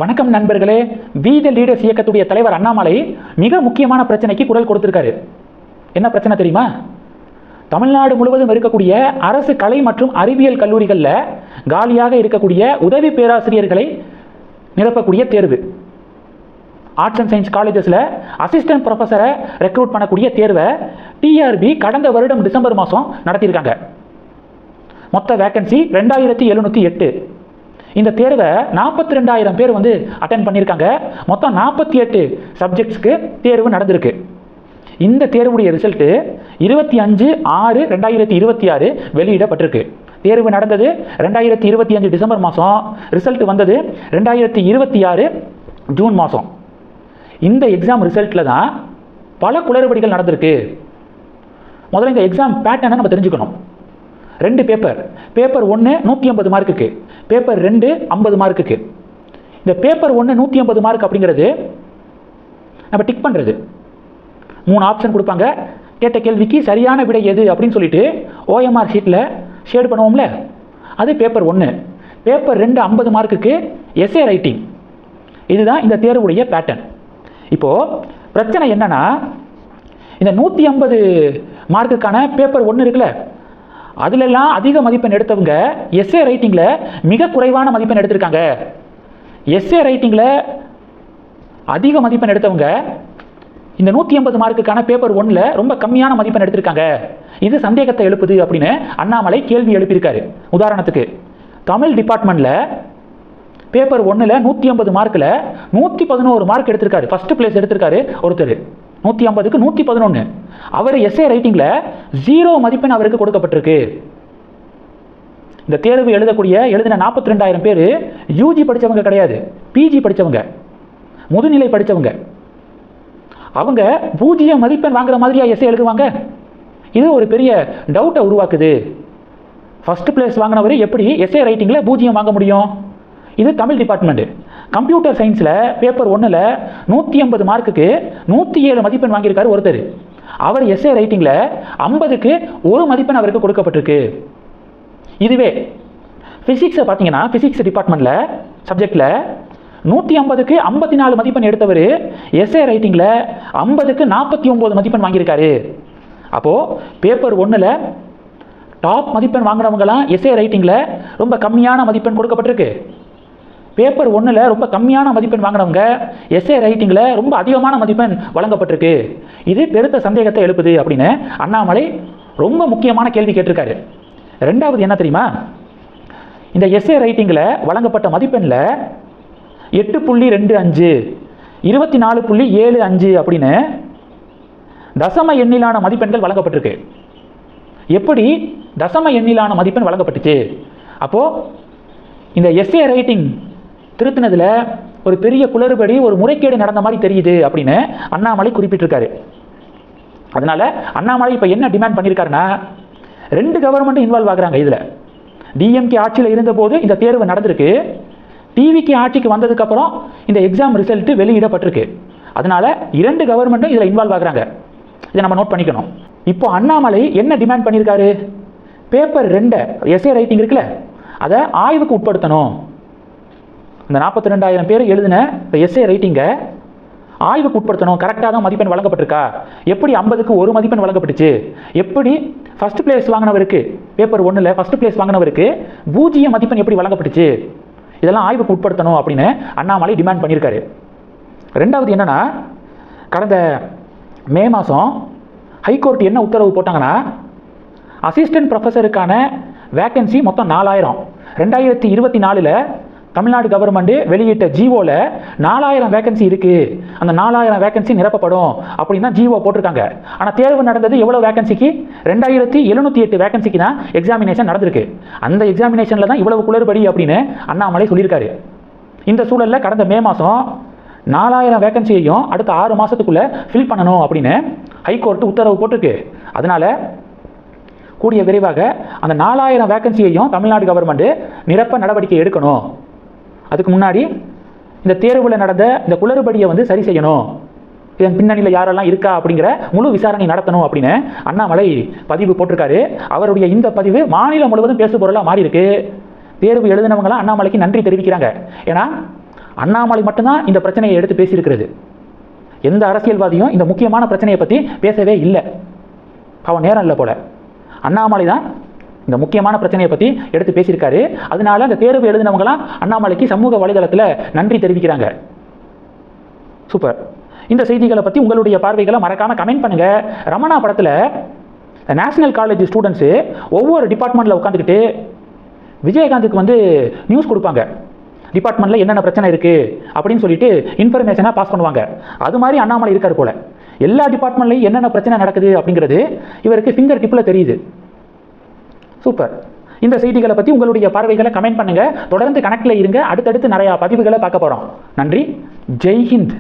வணக்கம் நண்பர்களே. We the leaders இயக்கத்துடைய தலைவர் அண்ணாமலை மிக முக்கியமான பிரச்சனைக்கு குரல் கொடுத்திருக்காரு. என்ன பிரச்சனை தெரியுமா? தமிழ்நாடு முழுவதும் இருக்கக்கூடிய அரசு கலை மற்றும் அறிவியல் கல்லூரிகளில் காலியாக இருக்கக்கூடிய உதவி பேராசிரியர்களை நிரப்பக்கூடிய தேர்வு, ஆர்ட்ஸ் அண்ட் சயின்ஸ் காலேஜஸில் அசிஸ்டன்ட் ப்ரொஃபஸரை ரெக்ரூட் பண்ணக்கூடிய தேர்வை டிஆர்பி கடந்த வருடம் டிசம்பர் மாதம் நடத்தியிருக்காங்க. மொத்த வேக்கன்சி 2708. இந்த தேர்வை 42,000 பேர் அட்டென்ட் பண்ணியிருக்காங்க. மொத்தம் 48 சப்ஜெக்ட்ஸ்க்கு தேர்வு நடந்திருக்கு. இந்த தேர்வுடைய ரிசல்ட்டு 25/6/2026 வெளியிடப்பட்டிருக்கு. தேர்வு நடந்தது 2025 டிசம்பர் மாதம், ரிசல்ட் வந்தது 2026 ஜூன் மாதம். இந்த எக்ஸாம் ரிசல்ட்டில் தான் பல குளறுபடிகள் நடந்திருக்கு. முதல்ல இந்த எக்ஸாம் பேட்டர்னை நம்ம தெரிஞ்சுக்கணும். 2 பேப்பர். பேப்பர் 1 150 மார்க்குக்கு, பேப்பர் 2 50 மார்க்குக்கு. இந்த பேப்பர் 1 150 மார்க் அப்படிங்கிறது நம்ம டிக் பண்ணுறது. 3 ஆப்ஷன் கொடுப்பாங்க. கேட்ட கேள்விக்கு சரியான விடை எது அப்படின்னு சொல்லிட்டு ஓஎம்ஆர் ஷீட்டில் ஷேட் பண்ணுவோம்ல, அது பேப்பர் 1. பேப்பர் 2 50 மார்க்குக்கு எஸ்ஏ ரைட்டிங். இதுதான் இந்த தேர்வுடைய பேட்டர்ன். இப்போது பிரச்சனை என்னன்னா, இந்த 150 மார்க்குக்கான பேப்பர் 1 இருக்குல்ல, அதிலெல்லாம் அதிக மதிப்பெண் எடுத்தவங்க எஸ்ஏ ரைட்டிங்கில் மிக குறைவான மதிப்பெண் எடுத்திருக்காங்க. எஸ்ஏ ரைட்டிங்கில் அதிக மதிப்பெண் எடுத்தவங்க இந்த 150 மார்க்குக்கான பேப்பர் 1ல் ரொம்ப கம்மியான மதிப்பெண் எடுத்திருக்காங்க. இது சந்தேகத்தை எழுப்புது அப்படின்னு அண்ணாமலை கேள்வி எழுப்பியிருக்காரு. உதாரணத்துக்கு, தமிழ் டிபார்ட்மெண்ட்டில் பேப்பர் 1ல் 150 மார்க்கில் 111 மார்க் எடுத்திருக்காரு. ஃபர்ஸ்ட் பிளேஸ் எடுத்திருக்காரு ஒருத்தர், 150க்கு 111. அவர் எஸ்ஏ ரைட்டிங்கில் 0 மதிப்பெண் அவருக்கு கொடுக்கப்பட்டிருக்கு. இந்த தேர்வு எழுதின 42,000 பேர் யூஜி படித்தவங்க கிடையாது, பிஜி படித்தவங்க, முதுநிலை படித்தவங்க. அவங்க 0 மதிப்பெண் வாங்குற மாதிரியா எஸ்ஏ எழுதுவாங்க? இது ஒரு பெரிய டவுட்டை உருவாக்குது. ஃபர்ஸ்ட் பிளேஸ் வாங்கினவர் எப்படி எஸ்ஏ ரைட்டிங்கில் 0 வாங்க முடியும்? இது தமிழ் டிபார்ட்மெண்ட். கம்ப்யூட்டர் சயின்ஸில் பேப்பர் 1ல் 150 மார்க்குக்கு 107 மதிப்பெண் வாங்கியிருக்காரு ஒருத்தர். அவர் எஸ்ஏ ரைட்டிங்கில் 50க்கு 1 மதிப்பெண் அவருக்கு கொடுக்கப்பட்டிருக்கு. இதுவே ஃபிசிக்ஸை பார்த்தீங்கன்னா, ஃபிசிக்ஸ் டிபார்ட்மெண்ட்டில் சப்ஜெக்டில் 150க்கு 54 மதிப்பெண் எடுத்தவர் எஸ்ஏ ரைட்டிங்கில் 50க்கு 49 மதிப்பெண் வாங்கியிருக்காரு. அப்போது பேப்பர் 1ல் டாப் மதிப்பெண் வாங்கினவங்களாம் எஸ்ஏ ரைட்டிங்கில் ரொம்ப கம்மியான மதிப்பெண் கொடுக்கப்பட்டிருக்கு. பேப்பர் 1ல் ரொம்ப கம்மியான மதிப்பெண் வாங்கினவங்க எஸ்ஏ ரைட்டிங்கில் ரொம்ப அதிகமான மதிப்பெண் வழங்கப்பட்டிருக்கு. இது பெருத்த சந்தேகத்தை எழுப்புது அப்படின்னு அண்ணாமலை ரொம்ப முக்கியமான கேள்வி கேட்டிருக்காரு. 2வது என்ன தெரியுமா? இந்த எஸ்ஏ ரைட்டிங்கில் வழங்கப்பட்ட மதிப்பெண்ணில் 8.25, 24.75 அப்படின்னு தசம எண்ணிலான மதிப்பெண்கள் வழங்கப்பட்டிருக்கு. எப்படி தசம எண்ணிலான மதிப்பெண் வழங்கப்பட்டுச்சு? அப்போது இந்த எஸ்ஏ ரைட்டிங் திருத்தினதில் ஒரு பெரிய குளறுபடி, ஒரு முறைகேடு நடந்த மாதிரி தெரியுது அப்படின்னு அண்ணாமலை குறிப்பிட்டிருக்காரு. அதனால அண்ணாமலை இப்போ என்ன டிமாண்ட் பண்ணியிருக்காருன்னா, 2 கவர்மெண்ட்டும் இன்வால்வ் ஆகுறாங்க. இதில் டிஎம்கே ஆட்சியில் இருந்தபோது இந்த தேர்வு நடந்திருக்கு, டிவிகே ஆட்சிக்கு வந்ததுக்கப்புறம் இந்த எக்ஸாம் ரிசல்ட் வெளியிடப்பட்டிருக்கு. அதனால 2 கவர்மெண்ட்டும் இதில் இன்வால்வ் ஆகுறாங்க. இதை நம்ம நோட் பண்ணிக்கணும். இப்போ அண்ணாமலை என்ன டிமாண்ட் பண்ணியிருக்காரு? பேப்பர் 2 எஸ்ஏ ரைட்டிங் இருக்குல்ல, அதை ஆய்வுக்கு உட்படுத்தணும். இந்த 42,000 பேர் எழுதின எஸ்ஏ ரைட்டிங்கை ஆய்வுக்கு உட்படுத்தணும். கரெக்டாக தான் மதிப்பெண் வழங்கப்பட்டிருக்கா? எப்படி 50க்கு 1 மதிப்பெண் வழங்கப்பட்டுச்சு? எப்படி ஃபர்ஸ்ட் பிளேஸ் வாங்கினவருக்கு பேப்பர் 1ல் ஃபர்ஸ்ட் பிளேஸ் வாங்கினவருக்கு 0 மதிப்பெண் எப்படி வழங்கப்பட்டுச்சு? இதெல்லாம் ஆய்வுக்கு உட்படுத்தணும் அப்படின்னு அண்ணாமலை டிமாண்ட் பண்ணியிருக்காரு. 2வது என்னன்னா, கடந்த மே மாதம் ஹைகோர்ட் என்ன உத்தரவு போட்டாங்கன்னா, அசிஸ்டன்ட் ப்ரொஃபஸருக்கான வேக்கன்சி மொத்தம் 4,000. 2024ல் தமிழ்நாடு கவர்மெண்ட் வெளியிட்ட ஜிஓவில் 4,000 வேக்கன்சி இருக்குது, அந்த 4,000 வேக்கன்சி நிரப்பப்படும் அப்படின்னு தான் ஜிஓ போட்டிருக்காங்க. ஆனால் தேர்வு நடந்தது எவ்வளோ வேக்கன்சிக்கு? 2708 வேக்கன்சிக்கு தான் எக்ஸாமினேஷன் நடந்திருக்கு. அந்த எக்ஸாமினேஷனில் தான் இவ்வளவு குளறுபடி அப்படின்னு அண்ணாமலை சொல்லியிருக்காரு. இந்த சூழலில் கடந்த மே மாதம் 4,000 வேக்கன்சியையும் அடுத்த 6 மாதத்துக்குள்ளே ஃபில் பண்ணணும் அப்படின்னு ஹைகோர்ட்டு உத்தரவு போட்டிருக்கு. அதனால் கூடிய விரைவாக அந்த 4,000 வேக்கன்சியையும் தமிழ்நாடு கவர்மெண்ட் நிரப்ப நடவடிக்கை எடுக்கணும். அதுக்கு முன்னாடி இந்த தேர்வில் நடந்த இந்த குளறுபடியை சரி செய்யணும். இதன் பின்னணியில் யாரெல்லாம் இருக்கா அப்படிங்கிற முழு விசாரணை நடத்தணும் அப்படின்னு அண்ணாமலை பதிவு போட்டிருக்காரு. அவருடைய இந்த பதிவு மாநிலம் முழுவதும் பேசு பொருளாக மாறி இருக்கு. தேர்வு எழுதினவங்களாம் அண்ணாமலைக்கு நன்றி தெரிவிக்கிறாங்க. ஏன்னா அண்ணாமலை மட்டும்தான் இந்த பிரச்சனையை எடுத்து பேசியிருக்கிறது. எந்த அரசியல்வாதியும் இந்த முக்கியமான பிரச்சனையை பற்றி பேசவே இல்லை. அவன் நேரம் இல்லை போல. அண்ணாமலை தான் இந்த முக்கியமான பிரச்சனையை பற்றி எடுத்து பேசியிருக்காரு. அதனால அந்த தேர்வு எழுதினவங்களாம் அண்ணாமலைக்கு சமூக வலைதளத்தில் நன்றி தெரிவிக்கிறாங்க. சூப்பர். இந்த செய்திகளை பற்றி உங்களுடைய பார்வைகளை மறக்காமல் கமெண்ட் பண்ணுங்க. ரமணா படத்தில் நேஷனல் காலேஜ் ஸ்டூடெண்ட்ஸு ஒவ்வொரு டிபார்ட்மெண்ட்டில் உட்காந்துக்கிட்டு விஜயகாந்துக்கு வந்து நியூஸ் கொடுப்பாங்க. டிபார்ட்மெண்ட்டில் என்னென்ன பிரச்சனை இருக்குது அப்படின்னு சொல்லிட்டு இன்ஃபர்மேஷனாக பாஸ் பண்ணுவாங்க. அது மாதிரி அண்ணாமலை இருக்கார் போல. எல்லா டிபார்ட்மெண்ட்லையும் என்னென்ன பிரச்சனை நடக்குது அப்படிங்கிறது இவருக்கு ஃபிங்கர் டிப்பில் தெரியுது. சூப்பர். இந்த செய்திகளை பற்றி உங்களுடைய பார்வைகளை கமெண்ட் பண்ணுங்கள். தொடர்ந்து கனெக்டில் இருங்க. அடுத்தடுத்து நிறையா பதிவுகளை பார்க்க போகிறோம். நன்றி. ஜெய் ஹிந்த்.